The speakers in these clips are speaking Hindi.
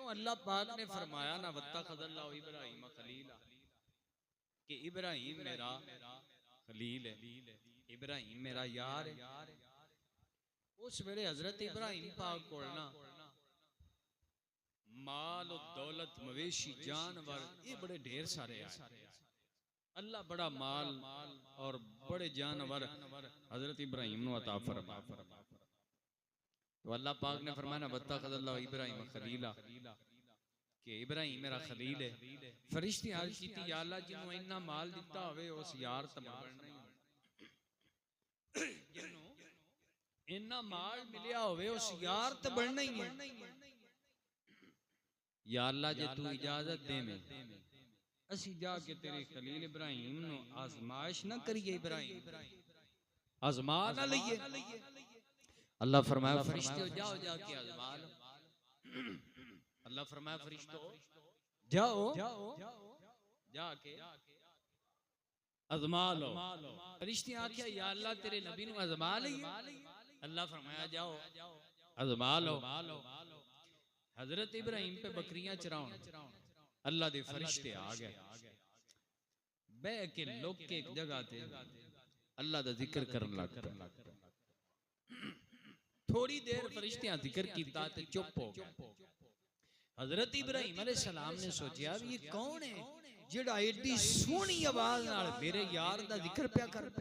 क्यों अल्लाह पाक ने फरमाया ना वत्तखज़ल्लाहु इब्राहीम खलीला कि इब्राहीम मेरा खलील है, इब्राहीम मेरा यार है। उस वेले हजरत इब्राहीम पाक को ना माल और दौलत मवेशी जानवर ये बड़े ढेर सारे आए। अल्लाह बड़ा माल और बड़े जानवर हजरत इब्राहीम को अता फरमाया। तो अल्लाह पाक ने फरमाया ना वत्तखज़ल्लाहु इब्राहीम खलीला कि इब्राहीम मेरा खलील है। फरिश्ते अर्ज की या अल्लाह जिन्हों इन्ना माल दिता होवे उस यार तमन्ना नहीं, जिन्हों इन्ना माल मिलिया होवे उस यार ते बनना ही है। या अल्लाह जे तू इजाजत दे में असी जाके तेरे खलील इब्राहीम नु आजमाइश ना करिए, इब्राहीम आजमा ना लइए। अल्लाह फरमाया फरिश्ते जाओ जाके आजमा लो। अल्लाह फरमाया फरिश्तों जाओ जाके आजमा लो। फरिश्ते आख्या या अल्लाह तेरे नबी नु आजमा लइए। अल्लाह फरमाया जाओ आजमा लो। हजरत इब्राहीम पे बकरियां चराउन अल्लाह दे फरिश्ते आ गए, बह के लोग के एक जगह थे अल्लाह दा जिक्र करन लग पे। थोड़ी देर फरिश्तियां जिक्र कीता ते चुप हो गए। हजरत इब्राहीम अलैहिस्सलाम ने सोचा ये कौन है जेड़ा एडी सोहनी आवाज नाल मेरे यार दा जिक्र पिया कर,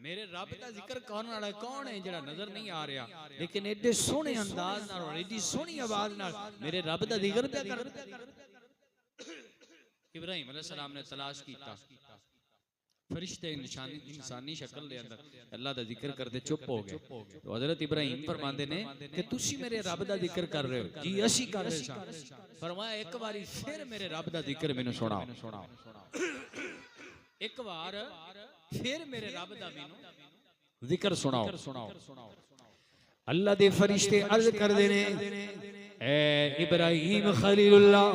मेरे रब का जिक्र करने वाला कौन है जेड़ा नजर नहीं आ रहा लेकिन एडे सोहने अंदाज नाल और एडी सोहनी आवाज नाल मेरे रब का जिक्र पिया कर। इब्राहीम अलैहिस्सलाम ने तलाश कीता, फरिश्ते इंसानी शक्ल दे अंदर अल्लाह दा जिक्र करते चुप हो गए। तो हजरत इब्राहीम फरमांदे ने कि तुसी मेरे रब दा जिक्र कर रहे हो? जी असी कर रहे सा। फरमाया एक बारी फिर मेरे रब दा जिक्र मैनू सुनाओ। एक बार फिर मेरे रब दा मैनू जिक्र सुनाओ। अल्लाह दे फरिश्ते अर्ज करदे ने ए इब्राहीम खलीलुल्लाह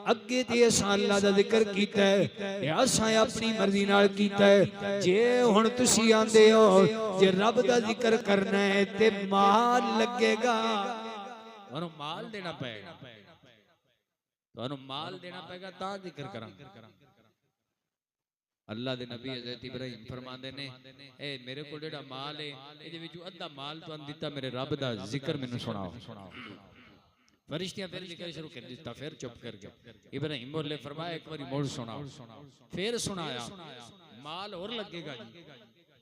अगे ते असां अल्लाह दा जिक्र कीता है, असां अपनी मर्जी नाल कीता है। जे हुण तुसी आंदे हो जे रब दा जिक्र करना है ते माल लगेगा, तुहानू माल देना पएगा, तुहानू माल देना पएगा तां जिक्र करांगे। अल्लाह दे नबी हज़रत इब्राहीम फरमांदे ने ए मेरे को जेड़ा माल है इहदे विचों अद्धा माल तुहानू दिता, मेरे रब दा जिक्र मैनू सुनाओ। फरिश्तियां फिर जिक्र शुरू कर दिता, फिर चुप कर गए। इब्राहीम बोले फरमाया एक बारी मोड़ सुनाओ। फिर सुनाया, माल और लगेगा जी।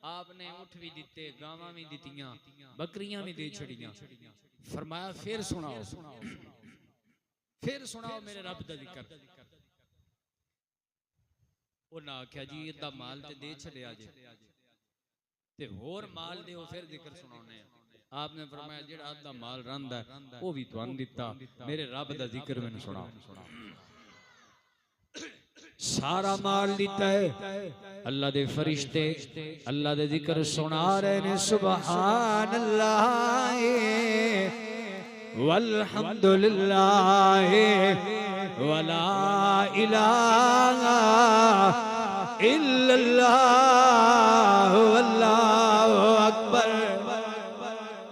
आपने ऊँट भी दिते, गावां भी दितियां, बकरियां भी दे छड़ियां। फरमाया फिर सुनाओ, फिर सुनाओ मेरे रब दा जिक्र। उन्हें आख्या जी इदा माल ते दे छड़िया जे ते होर माल दे फिर जिक्र सुनाने। आपने फरमाया जेड़ा अद्धा माल रंदा है वो भी तुहानू दिता, मेरे रब दा जिक्र मैनू सुनाओ। सारा माल दिता है। अल्लाह दे फरिश्ते अल्लाह दे जिक्र सुना रहे ने सुभान अल्लाह वल्हम्दुलिल्लाह वला इलाहा इल्लल्लाह वल्लाहु अकबर।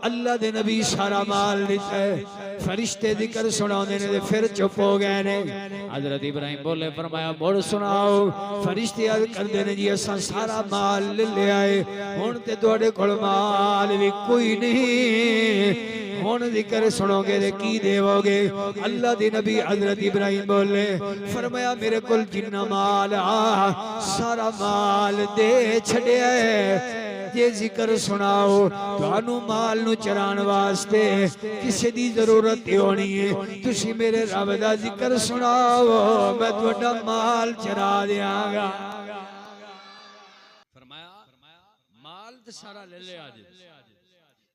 अल्लाह दे नबी सारा माल दिता है, फरिश्ते जिक्र सुनाते ने फिर चुप हो गए ने। हजरत इब्राहीम बोले फरमाया मोड़ सुनाओ। फरिश्ते अर्ज करते ने जी असां सारा माल ले लिया है, हुण ते तुहाडे कोल माल भी कोई नहीं, हुण जिक्र सुनोगे ते की देवोगे? अल्लाह दे नबी हजरत इब्राहीम बोले फरमाया मेरे कोल जिन्ना माल आ सारा माल दे छड़िया है, जे जिक्र सुनाओ तुहानू माल नू चरान वास्ते किसी दी जरूरत होनी है, तुसी मेरे रब दा जिक्र सुनाओ मैं तुहाडा माल चरा देंगा। फरमाया माल ते सारा ले लिया जे,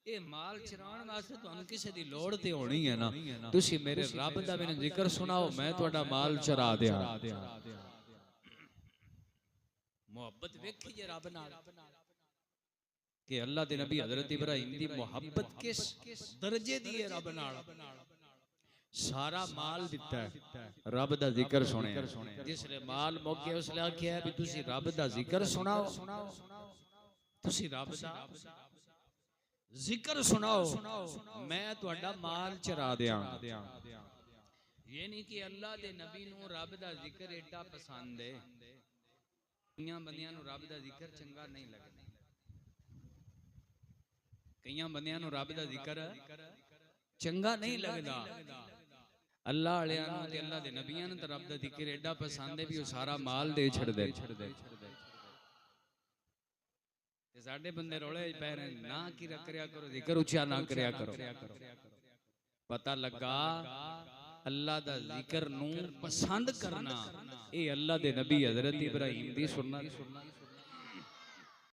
ये माल चरान वास्ते तुहानू किसी दी लोड़ ते होनी है ना, तुसी मेरे रब दा मैनू जिक्र सुनाओ मैं तुहाडा माल चरा देंगा। मोहब्बत वेखिए रब नाल कि अल्लाह दे नबी हजरत इब्राहीम दी मोहब्बत किस दर्जे दी है रब नाल। सारा माल दिता है, रब दा जिक्र सुने। जिसले माल मुक गया उसले आख्या भी तुसी रब दा जिक्र सुनाओ, तुसी रब दा जिक्र सुनाओ मैं तुहाडा माल चरा दियां। ये नहीं कि अल्लाह दे नबी नूं रब दा जिक्र एडा पसंद है, कईयां बंदियां नूं रब दा जिक्र चंगा नहीं लगदा, कईयां बंदियां नूं रब दा जिक्र चंगा नहीं लगदा। अल्लाह वालियां नूं ते अल्लाह दे नबियां नूं ते रब दा जिक्र एडा पसंद है भी वो सारा माल दे छड़दे। ते साडे बंदे रोले पै रहे ना की करया करो जिक्र उच्चा ना करया करो। पता लगा अल्लाह दा जिक्र नूं पसंद करना ये अल्लाह दे नबी हजरत इब्राहिम दी सुन्नत।